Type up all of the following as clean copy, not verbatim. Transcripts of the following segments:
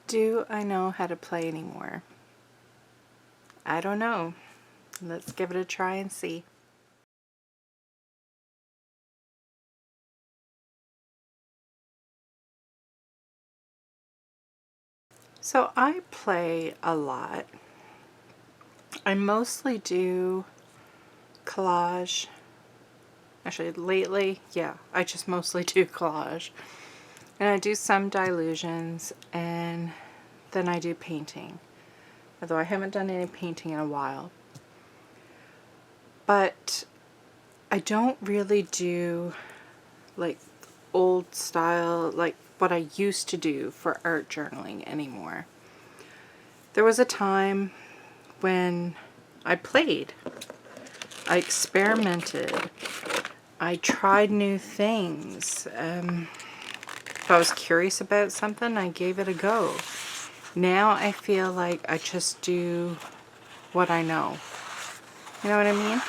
Do I know how to play anymore? I don't know. Let's give it a try and see. So I play a lot. I mostly do collage. Actually, lately, yeah, I just mostly do collage. And I do some dilutions, and then I do painting. Although I haven't done any painting in a while. But I don't really do like old style, like what I used to do for art journaling anymore. There was a time when I played, I experimented, I tried new things. If I was curious about something, I gave it a go. Now I feel like I just do what I know. You know what I mean?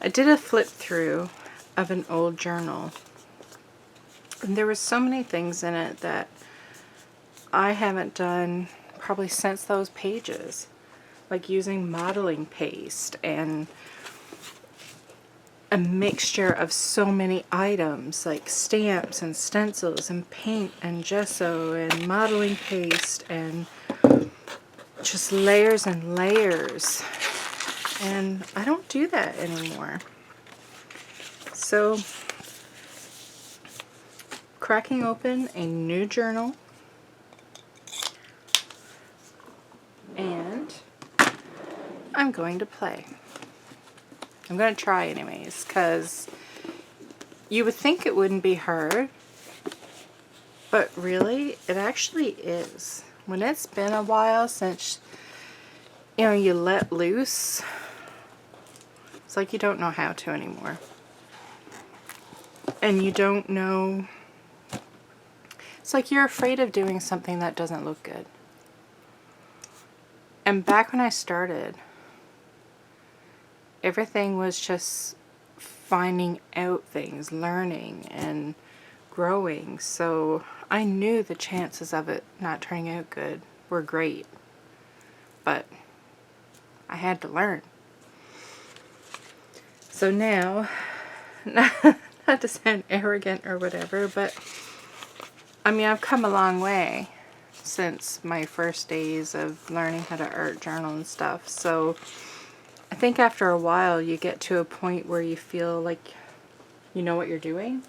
I did a flip through of an old journal, and there were so many things in it that I haven't done probably since those pages, like using modeling paste and a mixture of so many items like stamps and stencils and paint and gesso and modeling paste and just layers and layers. And I don't do that anymore. So, cracking open a new journal, and I'm going to play. I'm going to try anyways, because you would think it wouldn't be hard, but really, it actually is. When it's been a while since, you know, you let loose, it's like you don't know how to anymore. And you don't know, it's like you're afraid of doing something that doesn't look good. And back when I started, everything was just finding out things, learning and growing. So I knew the chances of it not turning out good were great, but I had to learn. So now, not to sound arrogant or whatever, but I mean, I've come a long way since my first days of learning how to art journal and stuff. So I think after a while you get to a point where you feel like you know what you're doing.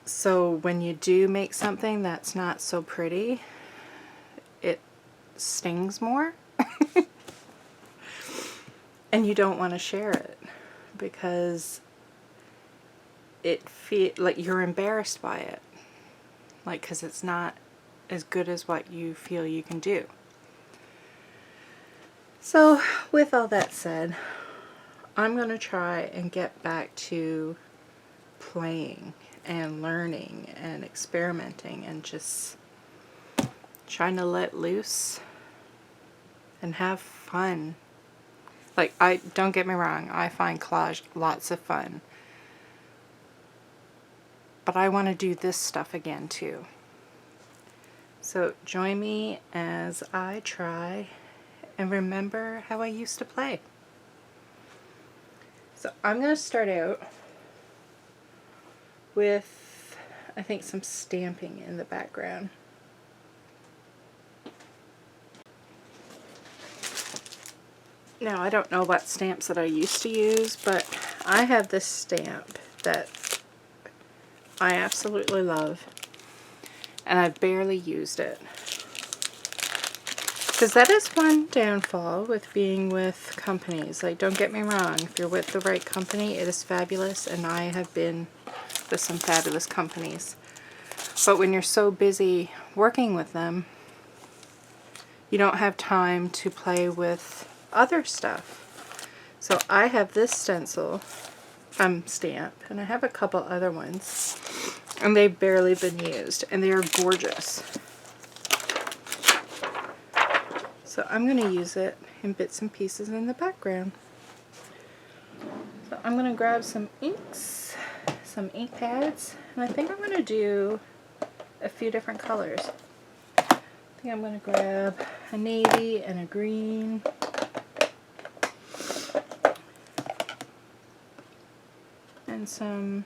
So when you do make something that's not so pretty, it stings more. And you don't want to share it because it feel like you're embarrassed by it. Like, because it's not as good as what you feel you can do. So with all that said, I'm going to try and get back to playing and learning and experimenting and just trying to let loose and have fun. Like, don't get me wrong, I find collage lots of fun. But I want to do this stuff again too. So join me as I try and remember how I used to play. So I'm going to start out with, I think, some stamping in the background. Now, I don't know what stamps that I used to use, but I have this stamp that I absolutely love, and I've barely used it. Because that is one downfall with being with companies. Like, don't get me wrong, if you're with the right company, it is fabulous, and I have been with some fabulous companies. But when you're so busy working with them, you don't have time to play with other stuff. So I have this stencil, stamp, and I have a couple other ones, and they've barely been used, and they are gorgeous. So I'm going to use it in bits and pieces in the background. So I'm going to grab some inks, some ink pads, and And I think I'm going to do a few different colors. I think I'm going to grab a navy and a green. And some,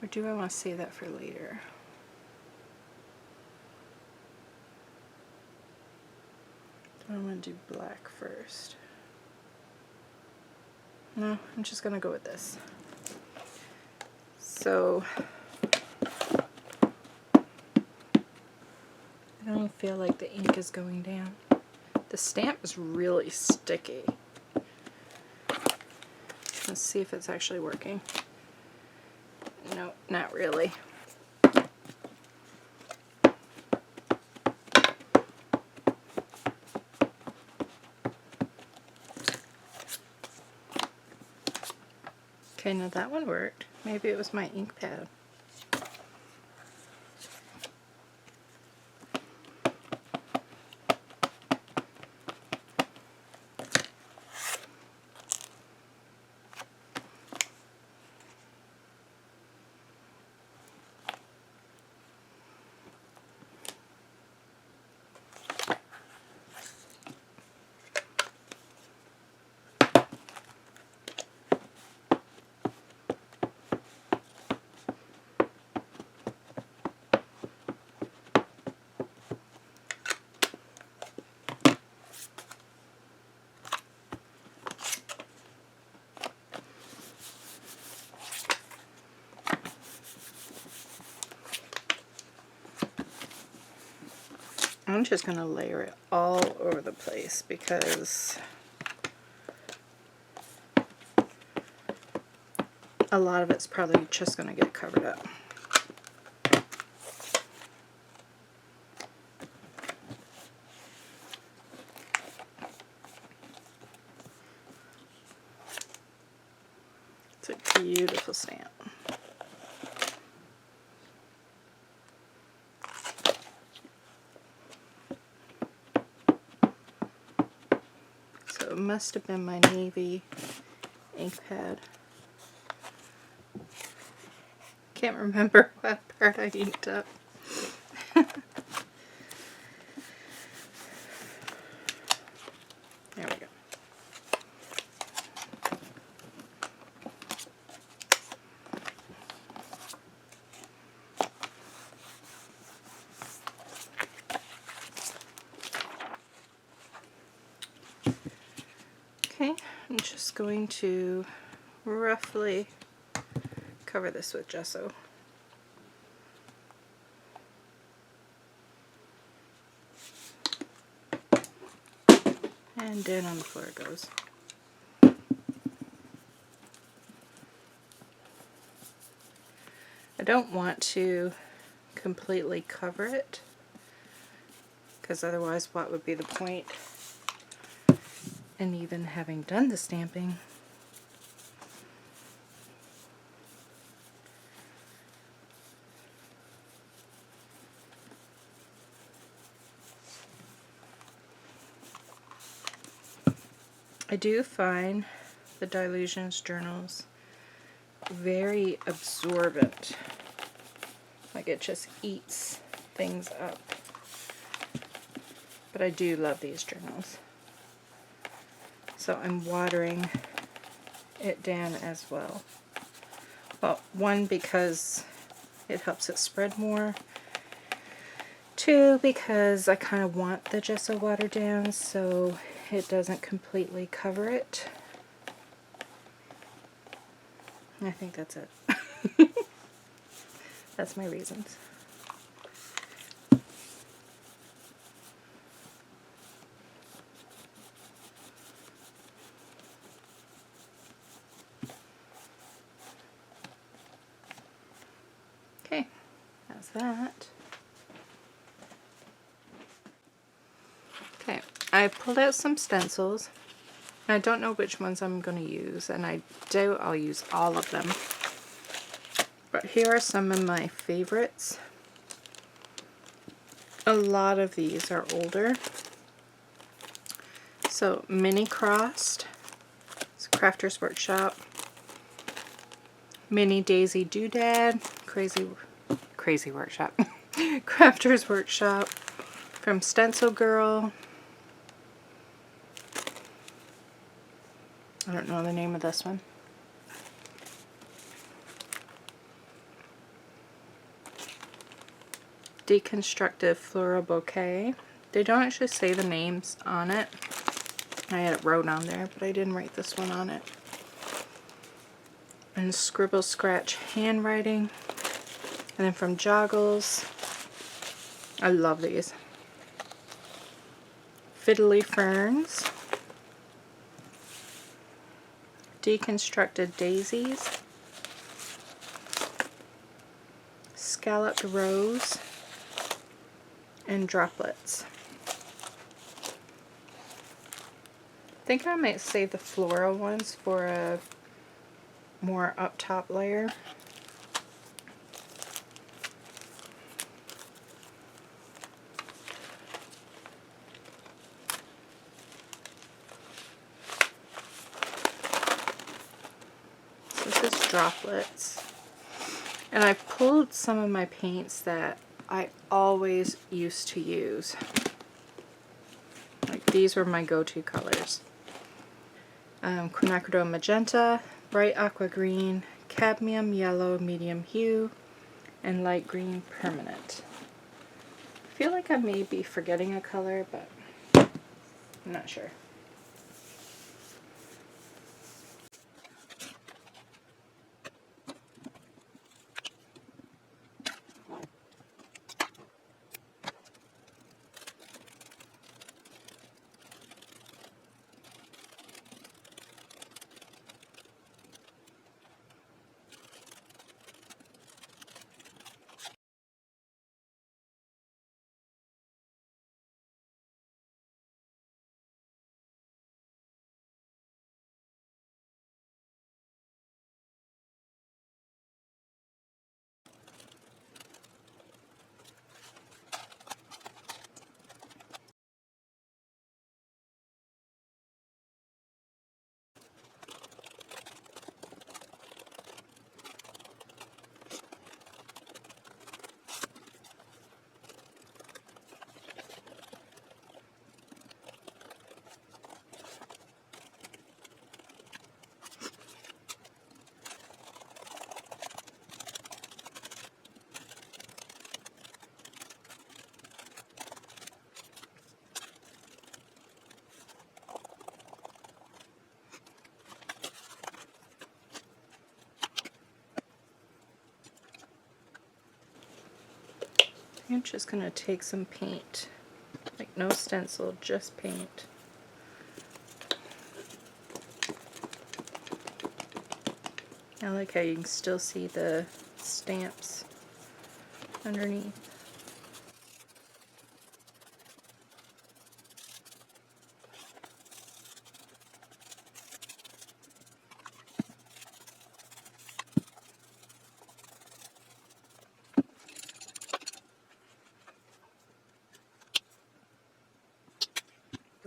or do I want to save that for later? I'm going to do black first. No, I'm just going to go with this. So, I don't feel like the ink is going down. The stamp is really sticky. Let's see if it's actually working. No, not really. Okay, now that one worked. Maybe it was my ink pad. I'm just going to layer it all over the place because a lot of it's probably just going to get covered up. It's a beautiful stamp. It must have been my navy ink pad. Can't remember what part I inked up. There we go. Okay, I'm just going to roughly cover this with gesso. And down on the floor it goes. I don't want to completely cover it, because otherwise what would be the point in even having done the stamping? I do find the Dylusions journals very absorbent. Like it just eats things up. But I do love these journals. So I'm watering it down as well. Well, one, because it helps it spread more. Two, because I kind of want the gesso water down so it doesn't completely cover it. I think that's it. That's my reasons. Okay, that's that. Okay, I pulled out some stencils. I don't know which ones I'm going to use, and I doubt I'll use all of them. But here are some of my favorites. A lot of these are older. So, Mini Crossed. It's Crafter's Workshop. Mini Daisy Doodad, Crazy Workshop, Crafters Workshop from Stencil Girl. I don't know the name of this one. Deconstructive Floral Bouquet. They don't actually say the names on it. I had it wrote on there, but I didn't write this one on it. And Scribble Scratch Handwriting. And then from Joggles, I love these. Fiddly Ferns. Deconstructed Daisies. Scalloped Rose. And Droplets. I think I might save the floral ones for a more up top layer. So this is Droplets. And I pulled some of my paints that I always used to use. Like these were my go-to colors. Quinacridone Magenta, Bright Aqua Green, Cadmium Yellow Medium Hue, and Light Green Permanent. I feel like I may be forgetting a color, but I'm not sure. I'm just going to take some paint, like no stencil, just paint. I like how you can still see the stamps underneath.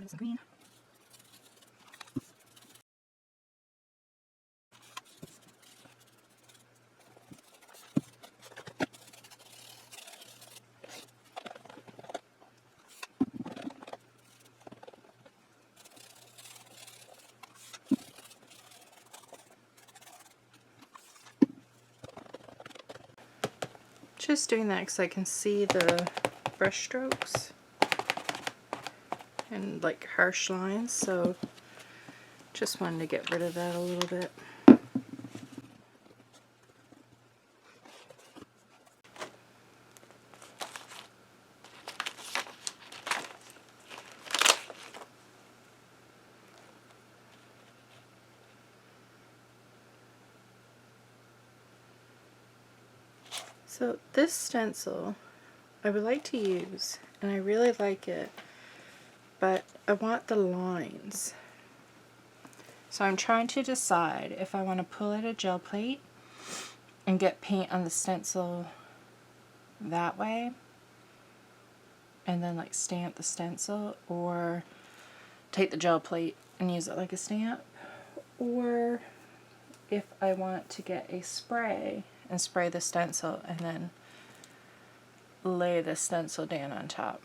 Some green. Just doing that because I can see the brush strokes and like harsh lines, so just wanted to get rid of that a little bit. So this stencil I would like to use, and I really like it, but I want the lines. So I'm trying to decide if I want to pull out a gel plate and get paint on the stencil that way and then like stamp the stencil, or take the gel plate and use it like a stamp, or if I want to get a spray and spray the stencil and then lay the stencil down on top.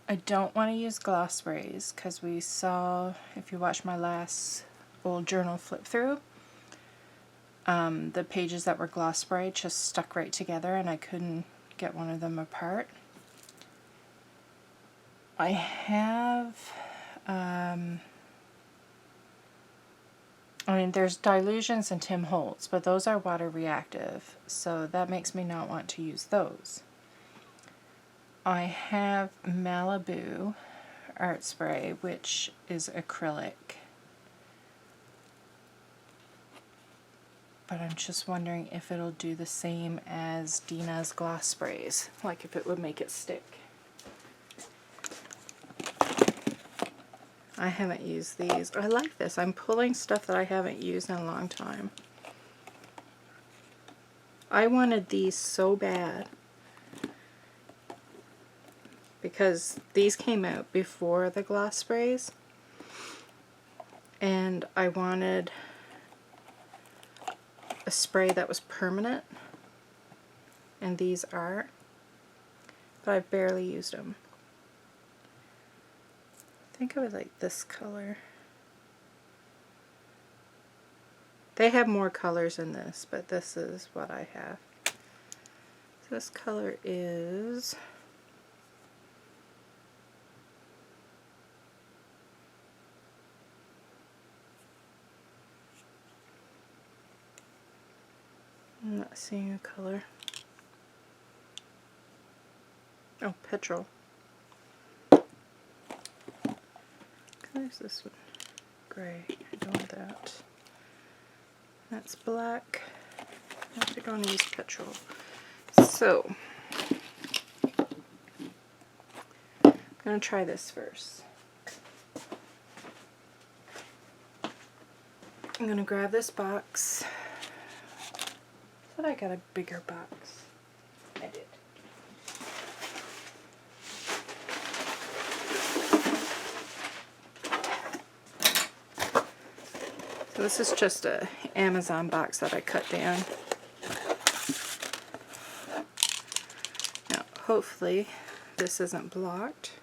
I don't want to use gloss sprays because we saw, if you watched my last old journal flip through, the pages that were gloss sprayed just stuck right together and I couldn't get one of them apart. I have, I mean, there's Dilutions and Tim Holtz, but those are water reactive, so that makes me not want to use those. I have Malibu Art Spray, which is acrylic. But I'm just wondering if it'll do the same as Dina's gloss sprays, like if it would make it stick. I haven't used these. I like this. I'm pulling stuff that I haven't used in a long time. I wanted these so bad because these came out before the gloss sprays, and I wanted a spray that was permanent, and these are, but I've barely used them. I think I would like this color. They have more colors in this, but this is what I have. So this color is I'm not seeing a color. Oh, petrol. There's this one. Gray. I don't want that. That's black. I think I'm going to use petrol. So, I'm going to try this first. I'm going to grab this box. I thought I got a bigger box. I did. So this is just a Amazon box that I cut down. Now, hopefully this isn't blocked.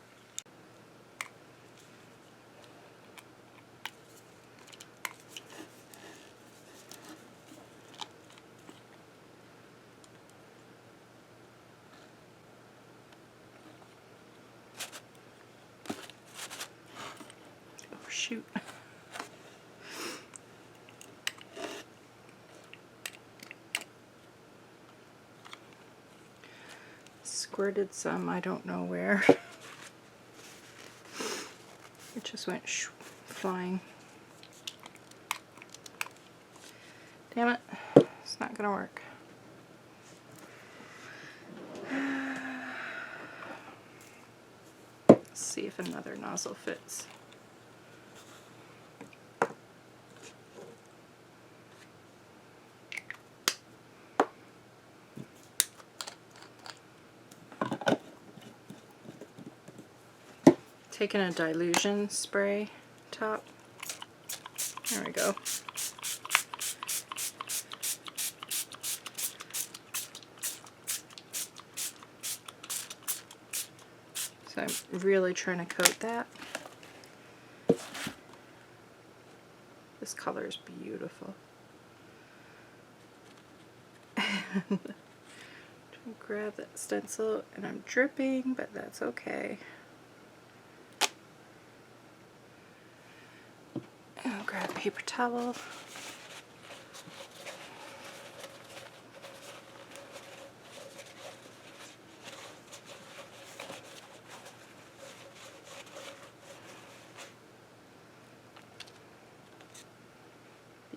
Oh shoot. Squirted some, I don't know where. It just went flying. Damn it, it's not gonna work. Let's see if another nozzle fits. Taking a dilution spray top. There we go. So I'm really trying to coat that. This color is beautiful. Trying to grab that stencil and I'm dripping, but that's okay. And I'll grab a paper towel.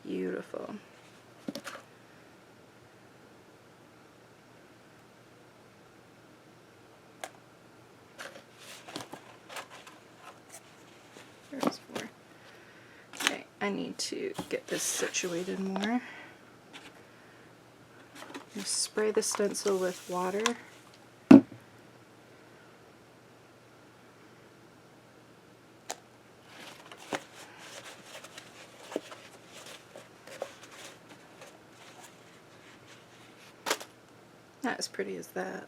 Beautiful. There's more. Okay, I need to get this situated more. Just spray the stencil with water. Not as pretty as that.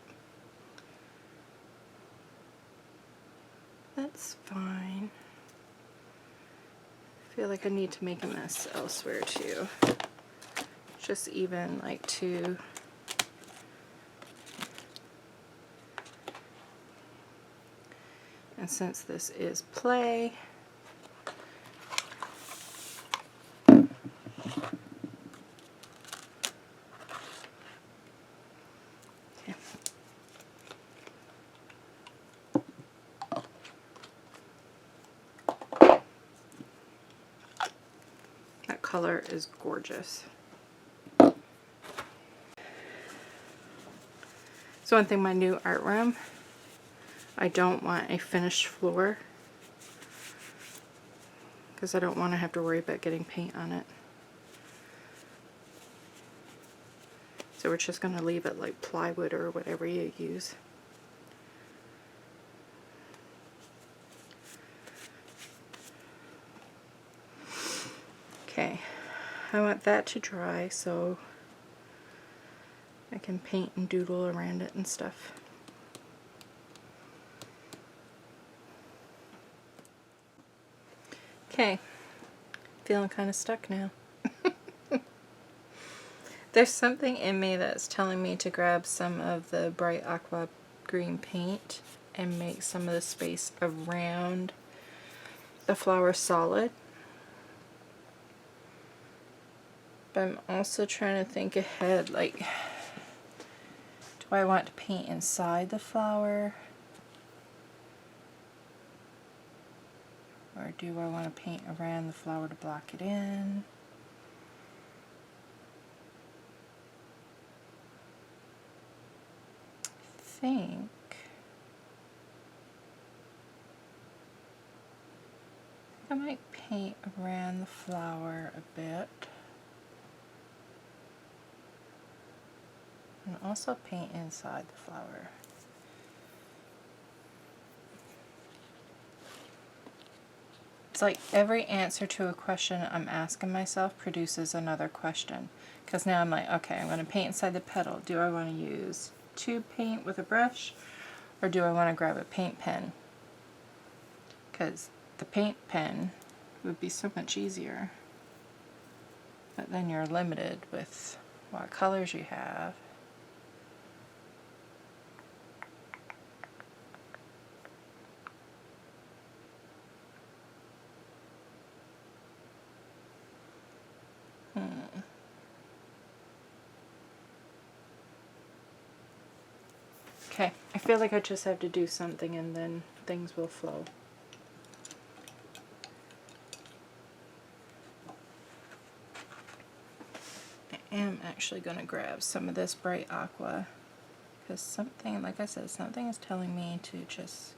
That's fine. I feel like I need to make a mess elsewhere too. Just even like to and since this is play, okay. That color is gorgeous. So one thing, my new art room, I don't want a finished floor because I don't want to have to worry about getting paint on it. So we're just going to leave it like plywood or whatever you use. Okay, I want that to dry so I can paint and doodle around it and stuff. Okay, feeling kind of stuck now. There's something in me that's telling me to grab some of the bright aqua green paint and make some of the space around the flower solid. But I'm also trying to think ahead, like, do I want to paint inside the flower? Or do I want to paint around the flower to block it in? I think I might paint around the flower a bit. And also paint inside the flower. It's like every answer to a question I'm asking myself produces another question. Because now I'm like, okay, I'm going to paint inside the petal. Do I want to use tube paint with a brush? Or do I want to grab a paint pen? Because the paint pen would be so much easier. But then you're limited with what colors you have. Okay, I feel like I just have to do something and then things will flow. I am actually going to grab some of this bright aqua because something, like I said, something is telling me to just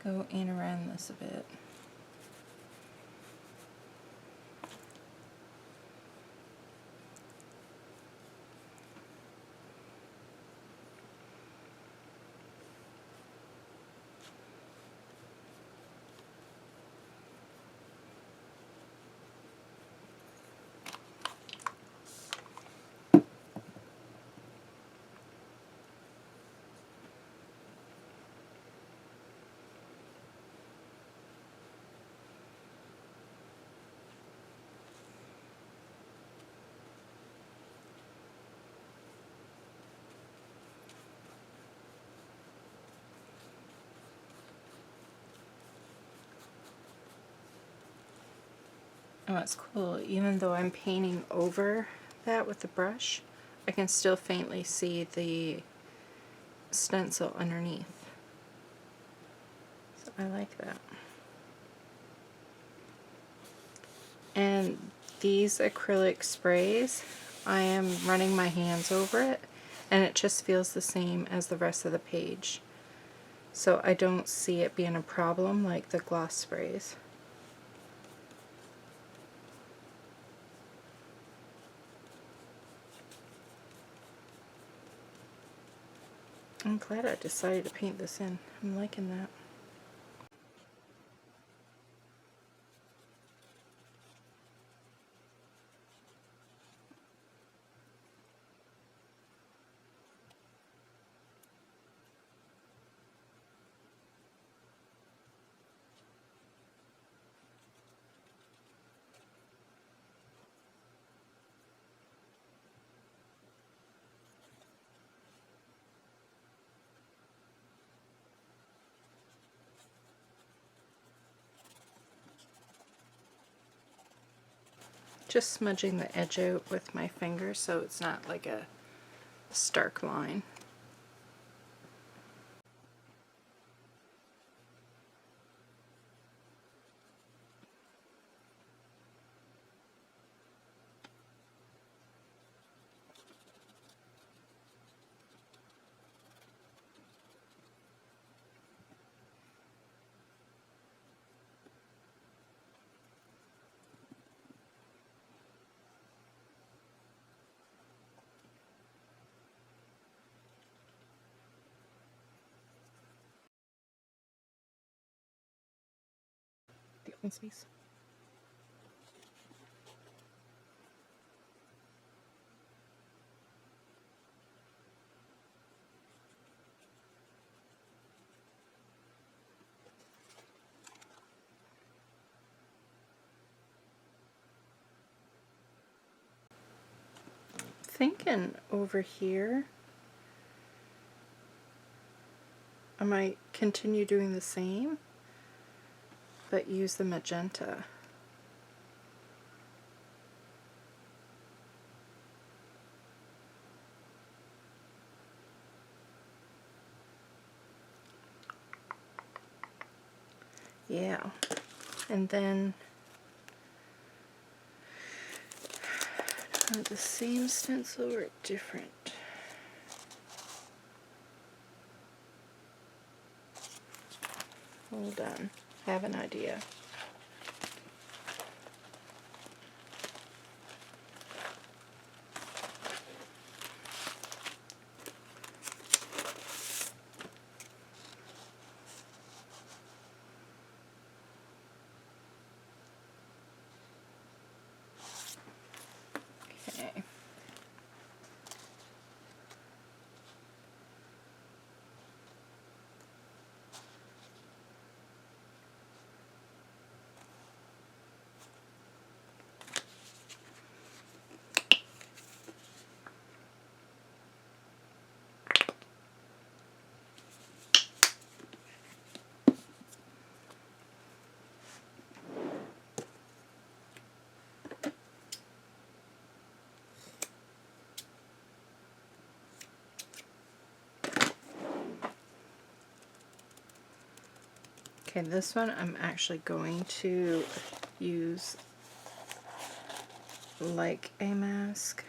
go in around this a bit. And what's cool, even though I'm painting over that with the brush, I can still faintly see the stencil underneath. So I like that. And these acrylic sprays, I am running my hands over it and it just feels the same as the rest of the page. So I don't see it being a problem like the gloss sprays. I'm glad I decided to paint this in. I'm liking that. Just smudging the edge out with my finger so it's not like a stark line. The open space. Thinking over here I might continue doing the same but use the magenta. Yeah, and then the same stencil or different? Hold on, I have an idea. Okay. Okay, this one I'm actually going to use like a mask.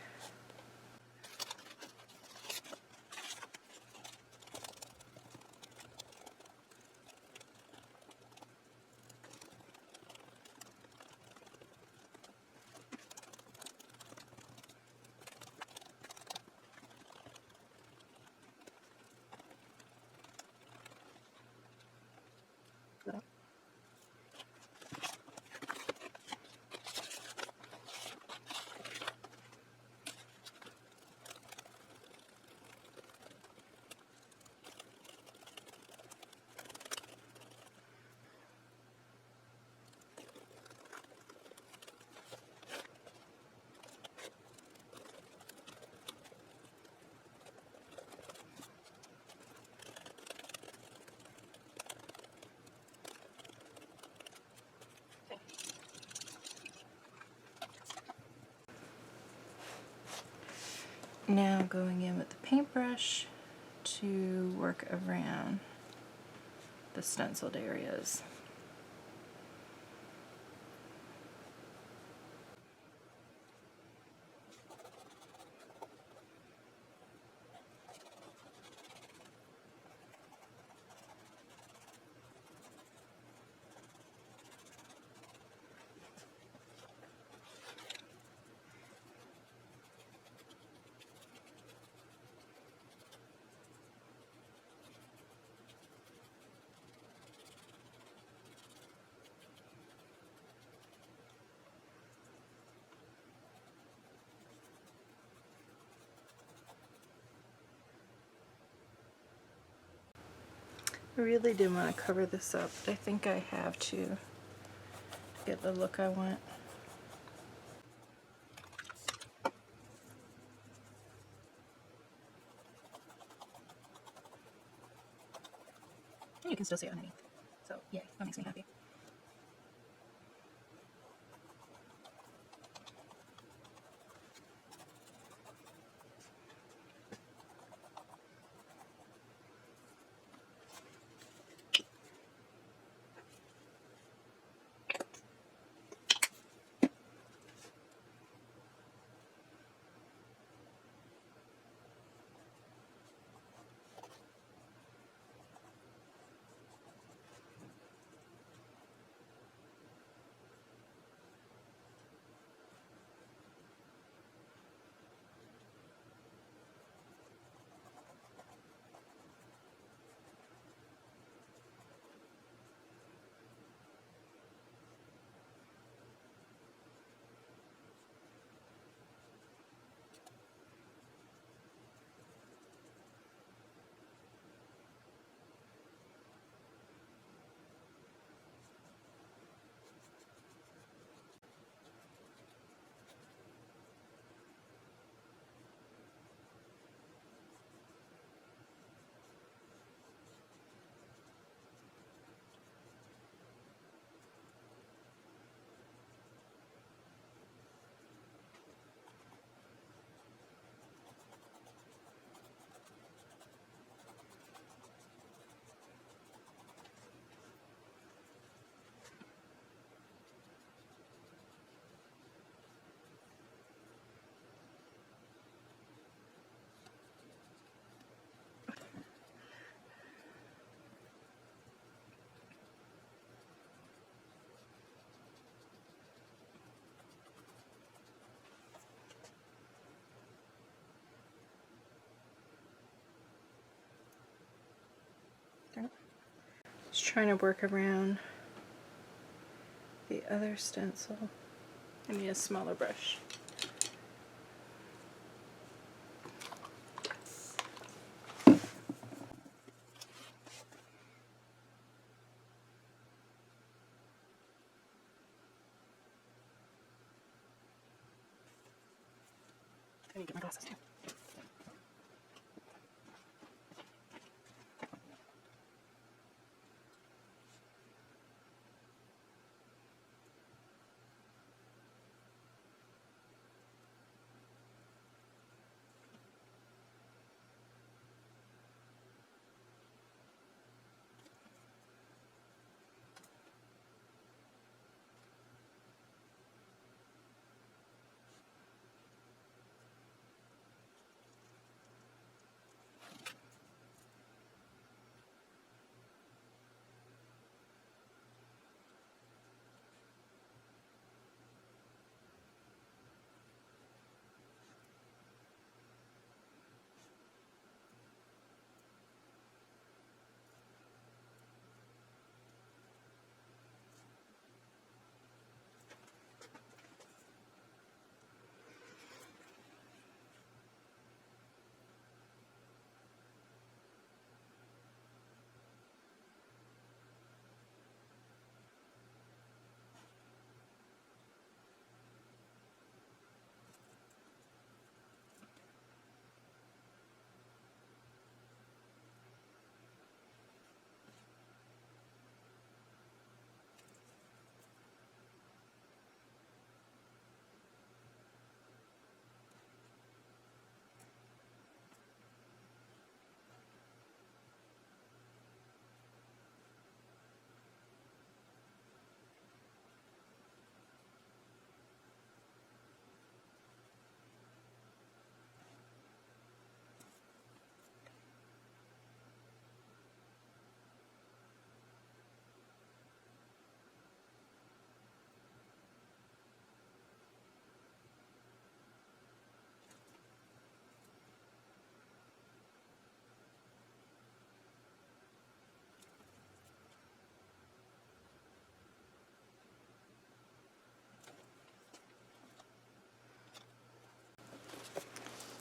Now going in with the paintbrush to work around the stenciled areas. I really do want to cover this up, but I think I have to get the look I want. And you can still see it underneath. So yeah, that makes me happy. Just trying to work around the other stencil. I need a smaller brush. I need to get my glasses too.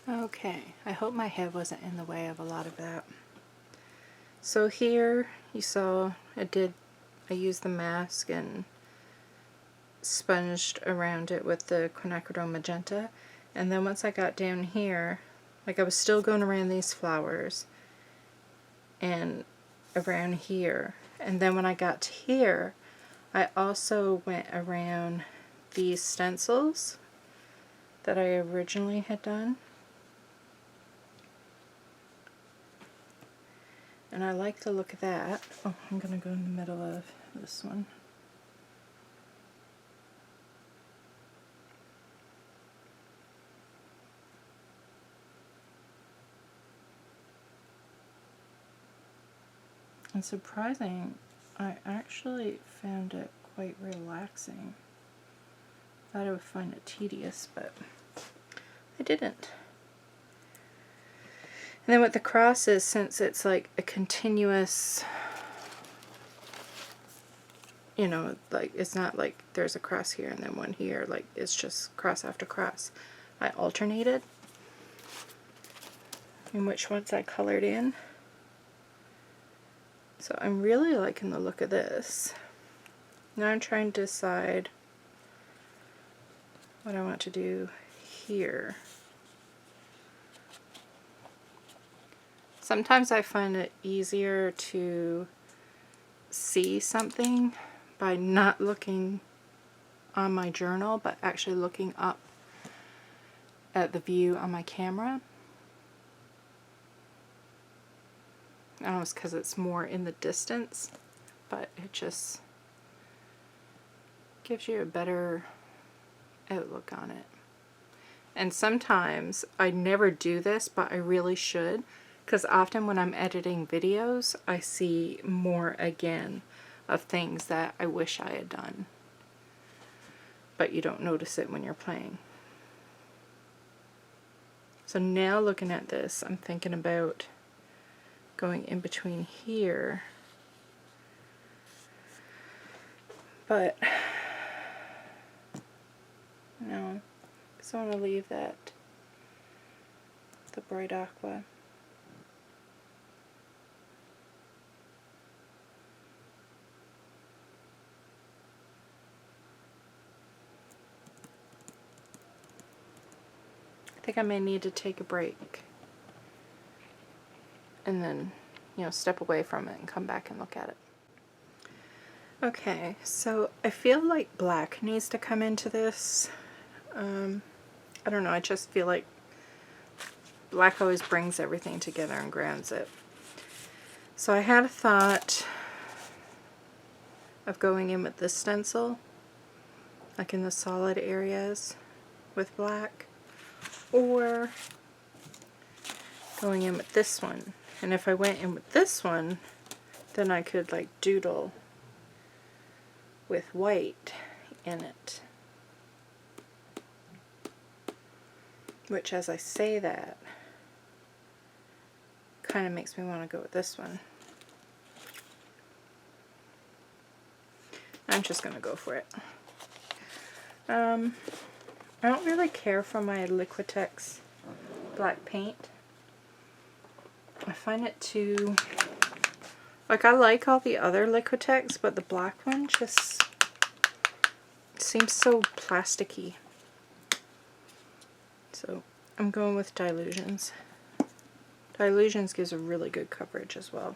Okay, I hope my head wasn't in the way of a lot of that. So here you saw I used the mask and sponged around it with the quinacridone magenta, and then once I got down here, like I was still going around these flowers and around here, and then when I got to here I also went around these stencils that I originally had done. And I like the look of that. Oh, I'm going to go in the middle of this one. And surprising, I actually found it quite relaxing. Thought I would find it tedious, but I didn't. And then with the crosses, since it's like a continuous, you know, like it's not like there's a cross here and then one here, like it's just cross after cross. I alternated in which ones I colored in. So I'm really liking the look of this. Now I'm trying to decide what I want to do here. Sometimes I find it easier to see something by not looking on my journal, but actually looking up at the view on my camera. I don't know, it's because it's more in the distance, but it just gives you a better outlook on it. And sometimes, I never do this, but I really should, because often when I'm editing videos, I see more again of things that I wish I had done, but you don't notice it when you're playing. So now looking at this, I'm thinking about going in between here but no, because I want to leave that, the bright aqua. I think I may need to take a break and then, you know, step away from it and come back and look at it. Okay, so I feel like black needs to come into this. I don't know, I just feel like black always brings everything together and grounds it. So I had a thought of going in with this stencil, like in the solid areas with black, or going in with this one. And if I went in with this one, then I could like doodle with white in it. Which, as I say that, kind of makes me want to go with this one. I'm just going to go for it. I don't really care for my Liquitex black paint. I find it too... like, I like all the other Liquitex, but the black one just seems so plasticky. So I'm going with Dilutions. Dilutions gives a really good coverage as well.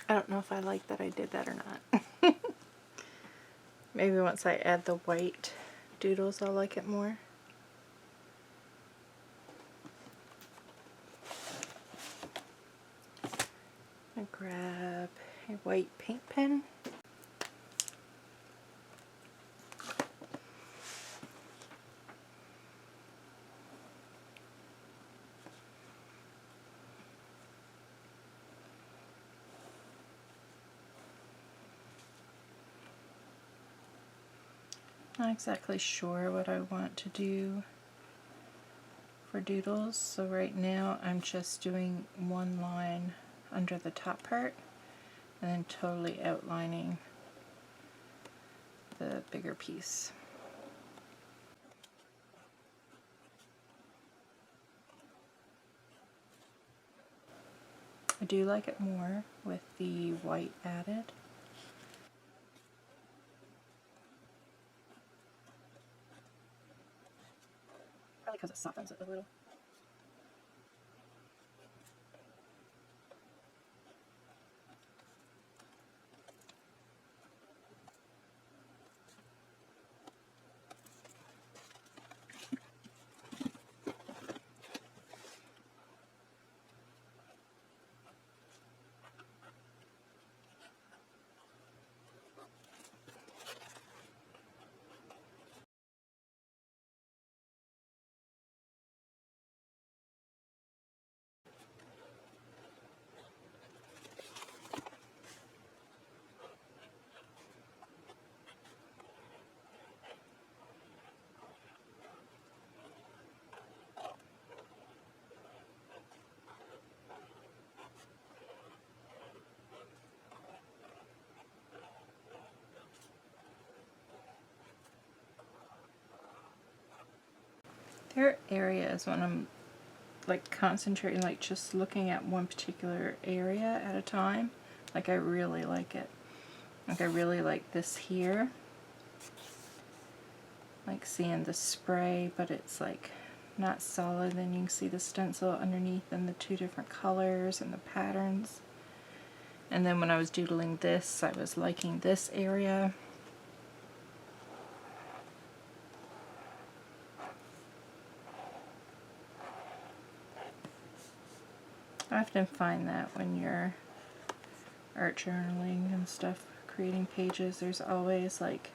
I don't know if I like that I did that or not. Maybe once I add the white doodles I'll like it more. I grab a white paint pen. Not exactly sure what I want to do for doodles, so right now I'm just doing one line under the top part and then totally outlining the bigger piece. I do like it more with the white added. Probably because it softens it a little. There are areas when I'm like concentrating, like just looking at one particular area at a time. Like I really like it. Like I really like this here. Like seeing the spray, but it's like not solid. Then you can see the stencil underneath and the two different colors and the patterns. And then when I was doodling this, I was liking this area. I often find that when you're art journaling and stuff, creating pages, there's always like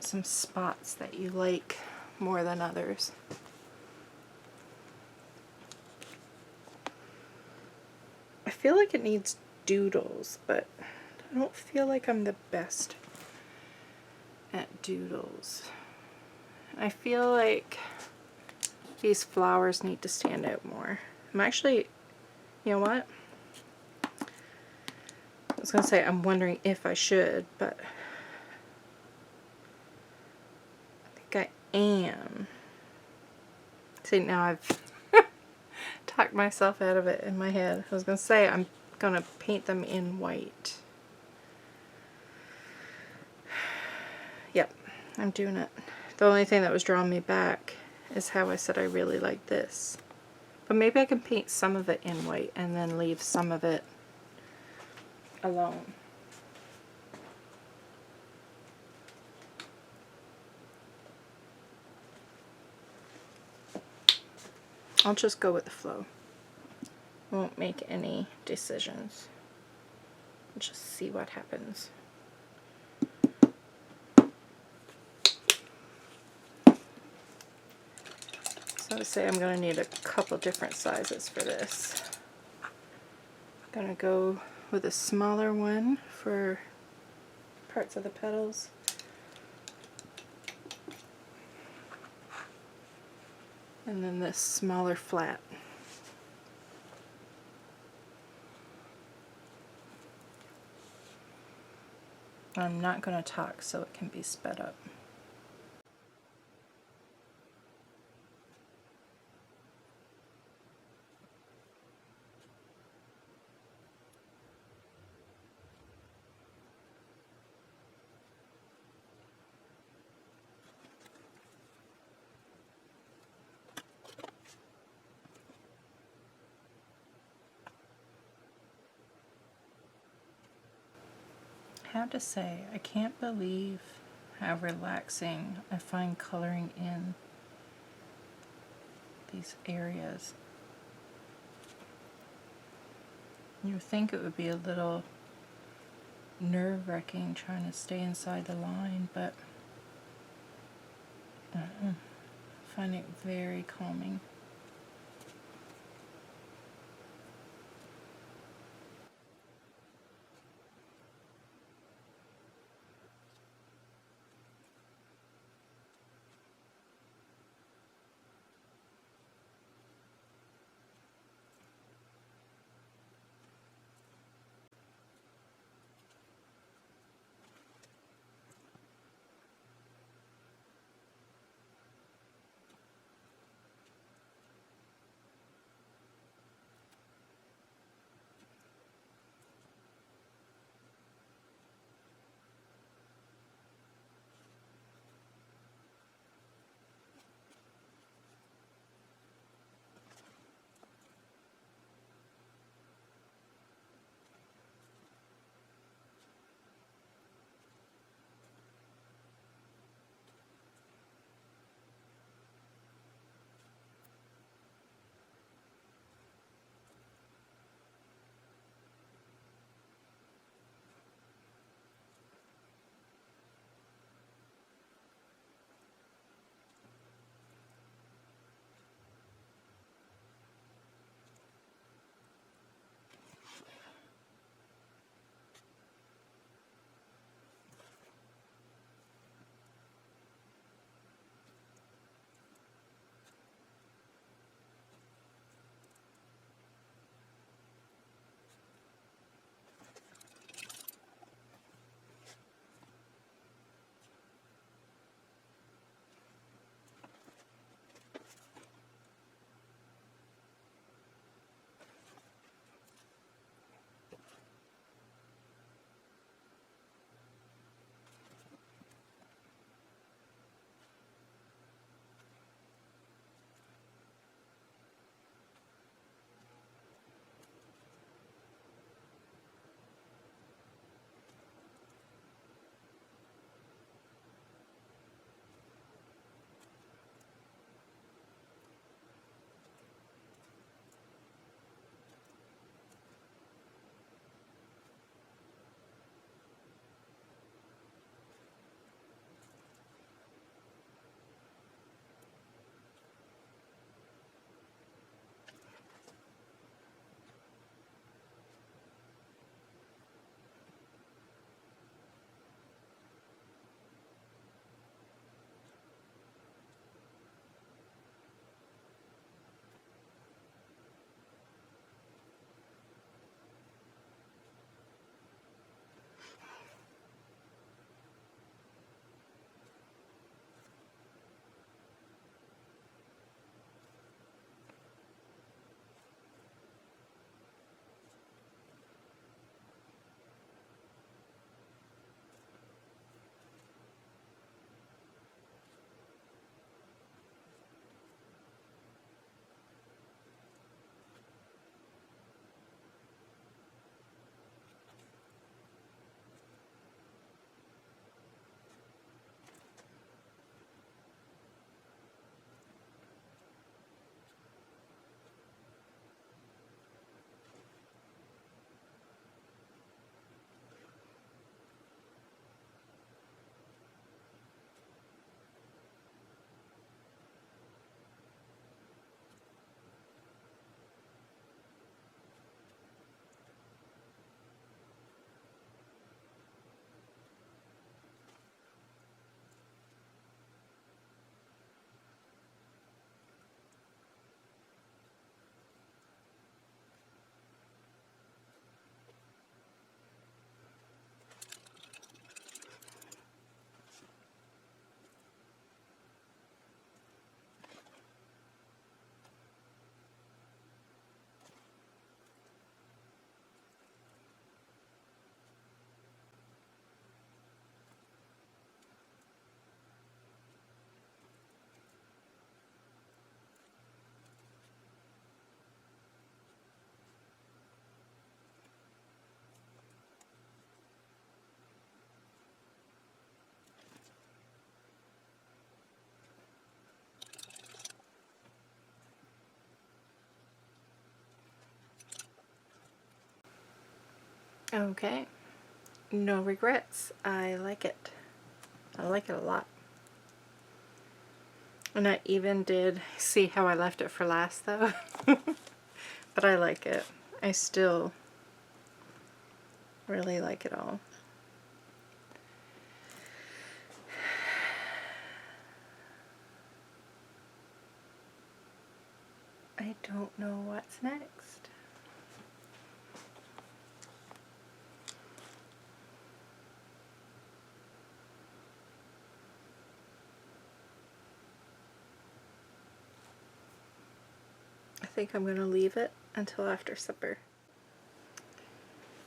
some spots that you like more than others. I feel like it needs doodles, but I don't feel like I'm the best at doodles. I feel like these flowers need to stand out more. I'm actually, you know what? I was going to say I'm wondering if I should, but I think I am. See, now I've talked myself out of it in my head. I was going to say I'm going to paint them in white. Yep, I'm doing it. The only thing that was drawing me back is how I said I really like this. But maybe I can paint some of it in white and then leave some of it alone. I'll just go with the flow. Won't make any decisions. Just see what happens. So I say I'm going to need a couple different sizes for this. I'm going to go with a smaller one for parts of the petals. And then this smaller flat. I'm not going to talk so it can be sped up. I have to say, I can't believe how relaxing I find coloring in these areas. You would think it would be a little nerve-wracking trying to stay inside the line, but I find it very calming. Okay, no regrets. I like it. I like it a lot. And I even did see how I left it for last though. But I like it. I still really like it all. I don't know what's next. I think I'm going to leave it until after supper.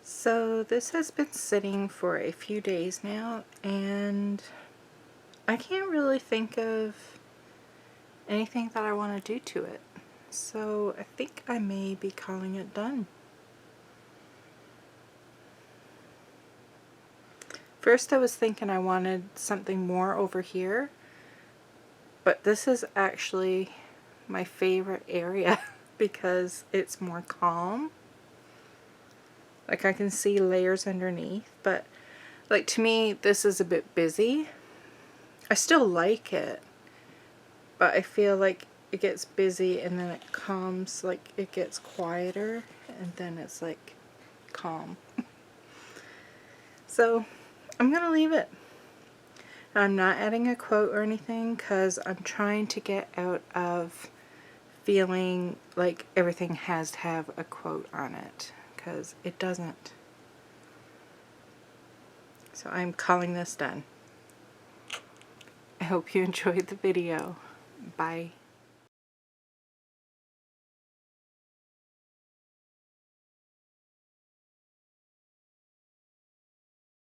So this has been sitting for a few days now, and I can't really think of anything that I want to do to it. So I think I may be calling it done. First I was thinking I wanted something more over here, but this is actually my favorite area because it's more calm. Like I can see layers underneath, but like to me this is a bit busy. I still like it, but I feel like it gets busy and then it calms, like it gets quieter and then it's like calm. So I'm gonna leave it. I'm not adding a quote or anything because I'm trying to get out of feeling like everything has to have a quote on it, because it doesn't. So I'm calling this done. I hope you enjoyed the video. Bye.